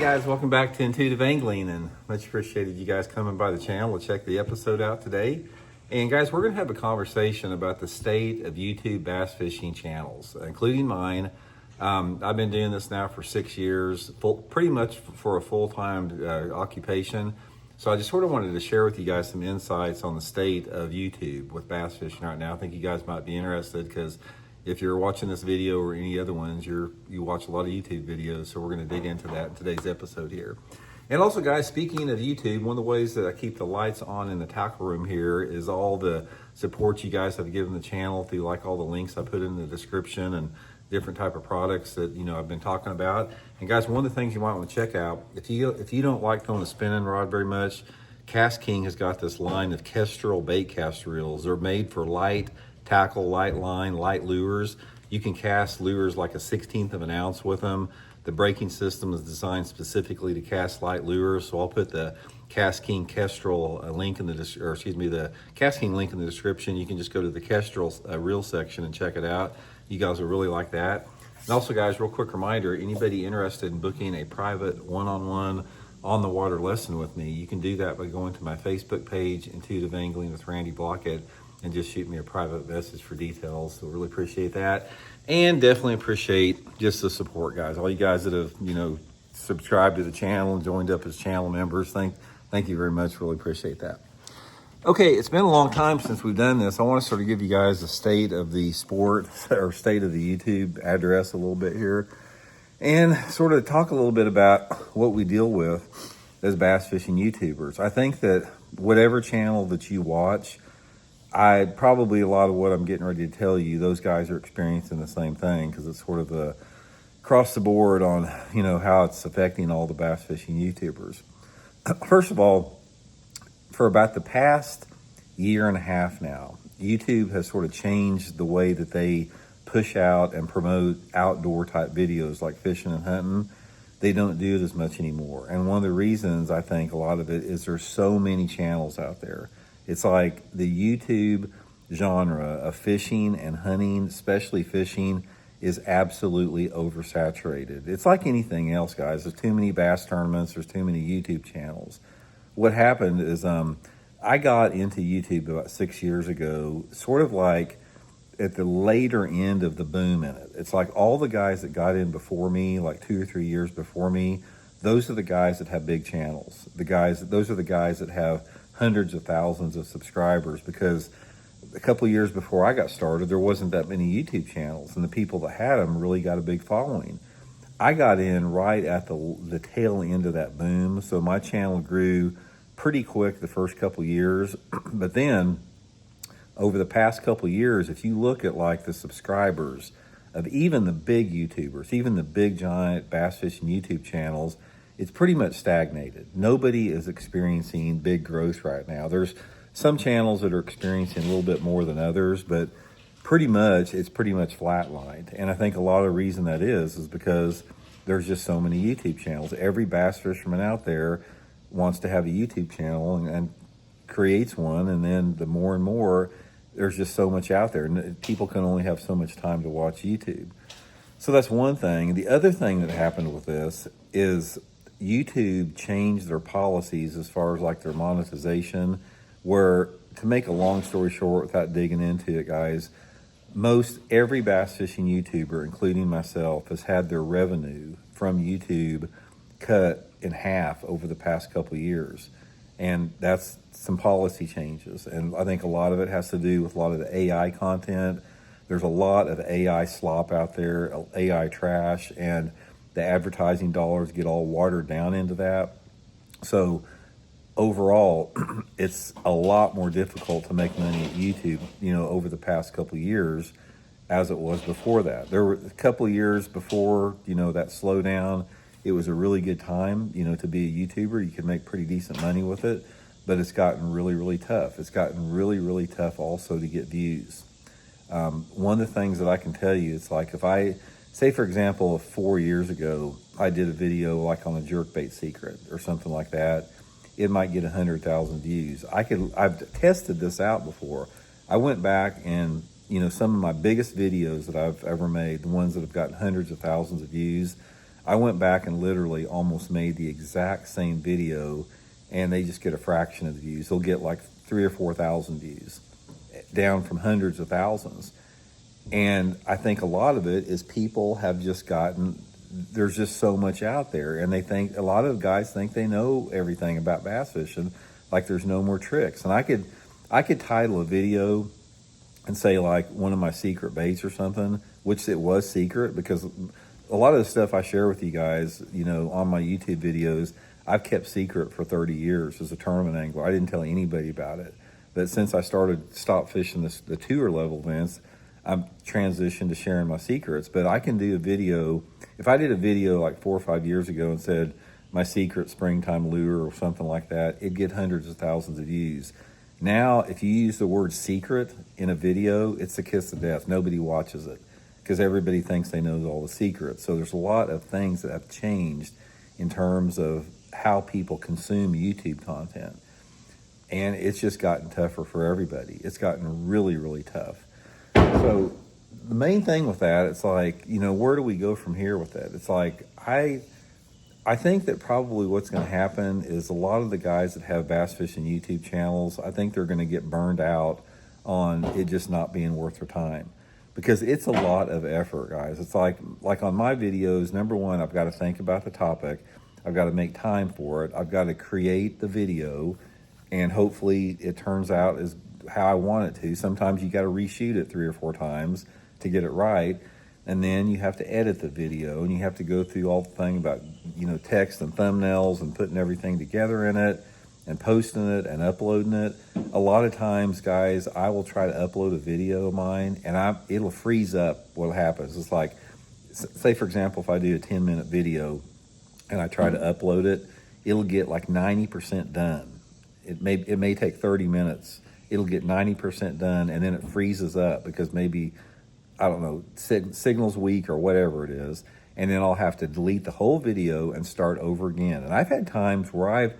guys, welcome back to Intuitive Angling, and much appreciated you guys coming by the channel to check the episode out today. And guys, we're gonna have a conversation about the state of YouTube bass fishing channels, including mine. I've been doing this now for 6 years, pretty much for a full-time occupation. So I just sort of wanted to share with you guys some insights on the state of YouTube with bass fishing right now. I think you guys might be interested because if you're watching this video or any other ones, you watch a lot of YouTube videos, so we're gonna dig into that in today's episode here. And also guys, speaking of YouTube, one of the ways that I keep the lights on in the tackle room here is all the support you guys have given the channel through like all the links I put in the description and different type of products that I've been talking about. And guys, one of the things you might want to check out, if you don't like throwing a spinning rod very much, Cast King has got this line of Kestrel bait cast reels. They're made for light tackle, light line, light lures. You can cast lures like a 1/16 of an ounce with them. The braking system is designed specifically to cast light lures. So I'll put the Cast King Kestrel link in the Cast King link in the description. You can just go to the Kestrel reel section and check it out. You guys will really like that. And also guys, real quick reminder, anybody interested in booking a private one-on-one on the water lesson with me, you can do that by going to my Facebook page, Intuitive Angling with Randy Blaukat, and just shoot me a private message for details. So really appreciate that. And definitely appreciate just the support, guys. All you guys that have, subscribed to the channel and joined up as channel members. Thank you very much. Really appreciate that. Okay, it's been a long time since we've done this. I want to sort of give you guys the state of the sport or state of the YouTube address a little bit here and sort of talk a little bit about what we deal with as bass fishing YouTubers. I think that whatever channel that you watch, probably a lot of what I'm getting ready to tell you, those guys are experiencing the same thing because it's sort of across the board on, how it's affecting all the bass fishing YouTubers. First of all, for about the past year and a half now, YouTube has sort of changed the way that they push out and promote outdoor type videos like fishing and hunting. They don't do it as much anymore. And one of the reasons, I think a lot of it is there's so many channels out there. It's like the YouTube genre of fishing and hunting, especially fishing, is absolutely oversaturated. It's like anything else, guys. There's too many bass tournaments. There's too many YouTube channels. What happened is I got into YouTube about 6 years ago, sort of like at the later end of the boom in it. It's like all the guys that got in before me, like 2 or 3 years before me, those are the guys that have big channels. Those are the guys that have hundreds of thousands of subscribers, because a couple of years before I got started, there wasn't that many YouTube channels, and the people that had them really got a big following. I got in right at the tail end of that boom, so my channel grew pretty quick the first couple of years. But then over the past couple of years, if you look at like the subscribers of even the big YouTubers, even the big giant bass fishing YouTube channels, it's pretty much stagnated. Nobody is experiencing big growth right now. There's some channels that are experiencing a little bit more than others, but it's pretty much flatlined. And I think a lot of the reason that is because there's just so many YouTube channels. Every bass fisherman out there wants to have a YouTube channel and creates one, and then the more and more, there's just so much out there, and people can only have so much time to watch YouTube. So that's one thing. The other thing that happened with this is YouTube changed their policies as far as like their monetization, where, to make a long story short without digging into it, guys, most every bass fishing YouTuber, including myself, has had their revenue from YouTube cut in half over the past couple of years. And that's some policy changes. And I think a lot of it has to do with a lot of the AI content. There's a lot of AI slop out there, AI trash, and the advertising dollars get all watered down into that. So overall, it's a lot more difficult to make money at YouTube, over the past couple of years as it was before that. There were a couple of years before, that slowdown. It was a really good time, to be a YouTuber. You could make pretty decent money with it, but it's gotten really, really tough. It's gotten really, really tough also to get views. One of the things that I can tell you, it's like if I, say for example, 4 years ago, I did a video like on a jerkbait secret or something like that, it might get 100,000 views. I've tested this out before. I went back and, some of my biggest videos that I've ever made, the ones that have gotten hundreds of thousands of views, I went back and literally almost made the exact same video, and they just get a fraction of the views. They'll get like 3,000 or 4,000 views, down from hundreds of thousands. And I think a lot of it is people have just gotten, there's just so much out there, and they think, a lot of guys think they know everything about bass fishing, like there's no more tricks. And I could title a video and say like one of my secret baits or something, which it was secret, because a lot of the stuff I share with you guys, you know, on my YouTube videos, I've kept secret for 30 years as a tournament angler. I didn't tell anybody about it. But since I stopped fishing the tour level events, I've transitioned to sharing my secrets. But I can do a video, if I did a video like 4 or 5 years ago and said my secret springtime lure or something like that, it'd get hundreds of thousands of views. Now, if you use the word secret in a video, it's the kiss of death. Nobody watches it because everybody thinks they know all the secrets. So there's a lot of things that have changed in terms of how people consume YouTube content. And it's just gotten tougher for everybody. It's gotten really, really tough. So the main thing with that, it's like, you know, where do we go from here with that? It's like, I think that probably what's going to happen is a lot of the guys that have bass fishing YouTube channels, I think they're going to get burned out on it just not being worth their time, because it's a lot of effort, guys. It's like on my videos, number one, I've got to think about the topic. I've got to make time for it. I've got to create the video, and hopefully it turns out as how I want it to. Sometimes you got to reshoot it 3 or 4 times to get it right. And then you have to edit the video, and you have to go through all the thing about, you know, text and thumbnails and putting everything together in it and posting it and uploading it. A lot of times, guys, I will try to upload a video of mine, and it'll freeze up. What happens is, like, say for example, if I do a 10-minute video and I try to upload it, it'll get like 90% done. It may take 30 minutes. It'll get 90% done, and then it freezes up because maybe, I don't know, signal's weak or whatever it is, and then I'll have to delete the whole video and start over again. And I've had times where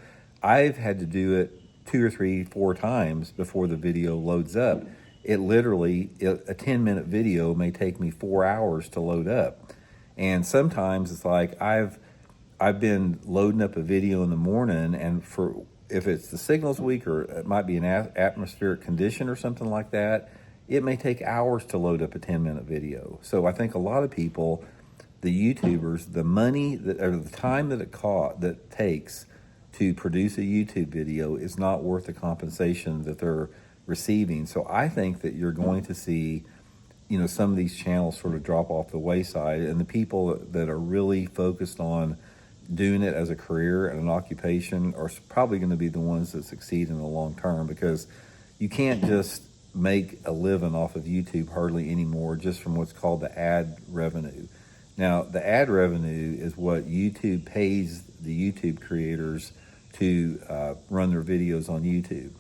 I've had to do it 2 or 3, 4 times before the video loads up. It literally, a 10-minute video may take me 4 hours to load up. And sometimes it's like I've been loading up a video in the morning, and if it's the signal's weak or it might be an atmospheric condition or something like that, it may take hours to load up a 10-minute video. So I think a lot of people, the YouTubers, the money or the time that it takes to produce a YouTube video is not worth the compensation that they're receiving. So I think that you're going to see, you know, some of these channels sort of drop off the wayside, and the people that are really focused on doing it as a career and an occupation are probably going to be the ones that succeed in the long term, because you can't just make a living off of YouTube hardly anymore just from what's called the ad revenue. Now, the ad revenue is what YouTube pays the YouTube creators to run their videos on YouTube.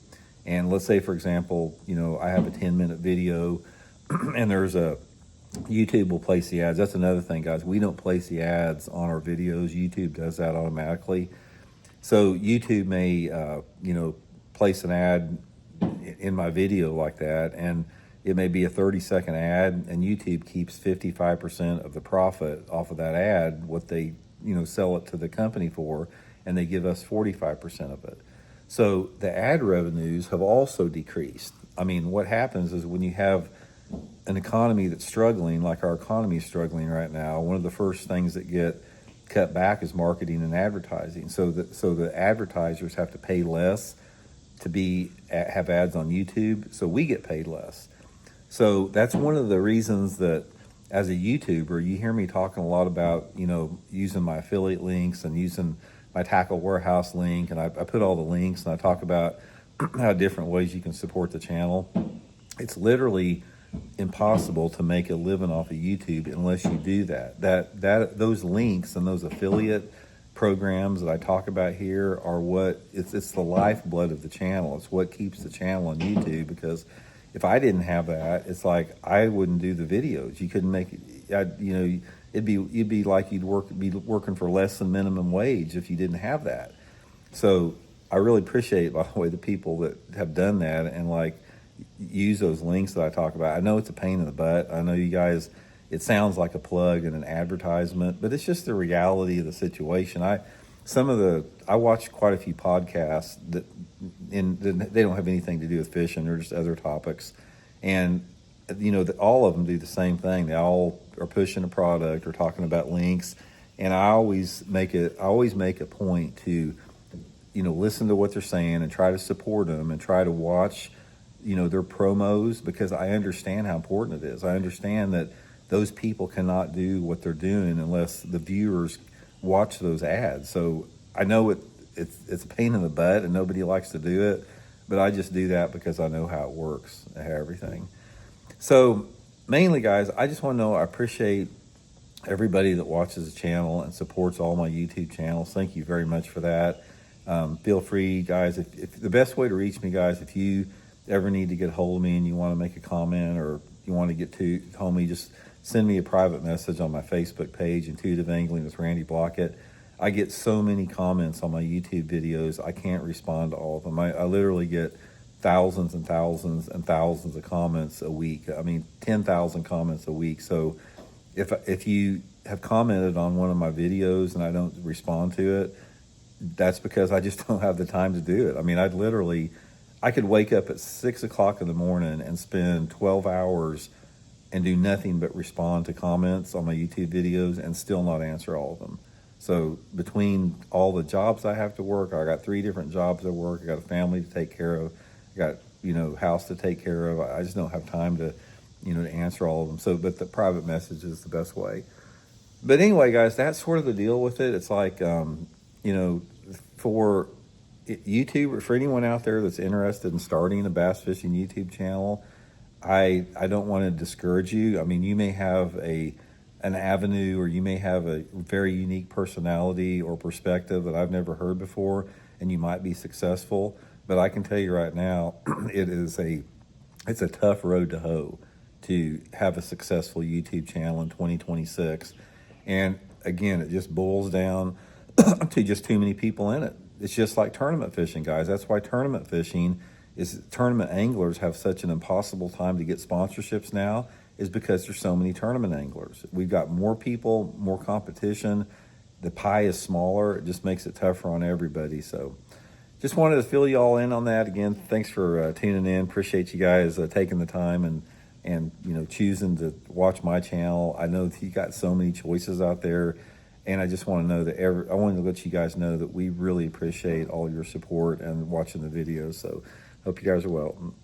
And let's say, for example, you know, I have a 10-minute video and YouTube will place the ads. That's another thing, guys. We don't place the ads on our videos. YouTube does that automatically. So YouTube may, you know, place an ad in my video like that, and it may be a 30-second ad, and YouTube keeps 55% of the profit off of that ad, what they, you know, sell it to the company for, and they give us 45% of it. So the ad revenues have also decreased. I mean, what happens is when you have an economy that's struggling, like our economy is struggling right now, one of the first things that get cut back is marketing and advertising. So the advertisers have to pay less to have ads on YouTube, so we get paid less. So that's one of the reasons that as a YouTuber, you hear me talking a lot about, you know, using my affiliate links and using my Tackle Warehouse link, and I put all the links, and I talk about how different ways you can support the channel. It's literally impossible to make a living off of YouTube unless you do that. Those links and those affiliate programs that I talk about here are it's the lifeblood of the channel. It's what keeps the channel on YouTube, because if I didn't have that, it's like I wouldn't do the videos. You couldn't make it. You know, you'd be like be working for less than minimum wage if you didn't have that. So I really appreciate, by the way, the people that have done that and like use those links that I talk about. I know it's a pain in the butt. I know you guys it sounds like a plug and an advertisement, but it's just the reality of the situation. I watch quite a few podcasts they don't have anything to do with fishing. They're just other topics, and all of them do the same thing. They all are pushing a product or talking about links, and I always make a point to listen to what they're saying and try to support them and try to watch their promos, because I understand how important it is. I understand that those people cannot do what they're doing unless the viewers watch those ads. So I know it's a pain in the butt and nobody likes to do it, but I just do that because I know how it works, how everything. So mainly, guys, I just want to know I appreciate everybody that watches the channel and supports all my YouTube channels. Thank you very much for that. Feel free, guys, if the best way to reach me, guys, if you ever need to get a hold of me and you want to make a comment or you want to get to me, just send me a private message on my Facebook page, Intuitive Angling with Randy Blaukat. I get so many comments on my YouTube videos, I can't respond to all of them. I literally get thousands and thousands and thousands of comments a week. I mean, 10,000 comments a week. So if you have commented on one of my videos and I don't respond to it, that's because I just don't have the time to do it. I mean, I could wake up at 6 o'clock in the morning and spend 12 hours and do nothing but respond to comments on my YouTube videos and still not answer all of them. So between all the jobs I have to work, I got 3 different jobs I work, I got a family to take care of, I got, house to take care of. I just don't have time to, to answer all of them. So, but the private message is the best way. But anyway, guys, that's sort of the deal with it. It's like, for YouTube, for anyone out there that's interested in starting a bass fishing YouTube channel, I don't want to discourage you. I mean, you may have an avenue, or you may have a very unique personality or perspective that I've never heard before, and you might be successful. But I can tell you right now, it's a tough road to hoe to have a successful YouTube channel in 2026. And again, it just boils down to just too many people in it. It's just like tournament fishing, guys. That's why tournament anglers have such an impossible time to get sponsorships now, is because there's so many tournament anglers. We've got more people, more competition. The pie is smaller. It just makes it tougher on everybody. So just wanted to fill you all in on that. Again, thanks for tuning in. Appreciate you guys taking the time and choosing to watch my channel. I know that you got so many choices out there, and I just want to know that I wanted to let you guys know that we really appreciate all your support and watching the videos. So hope you guys are well.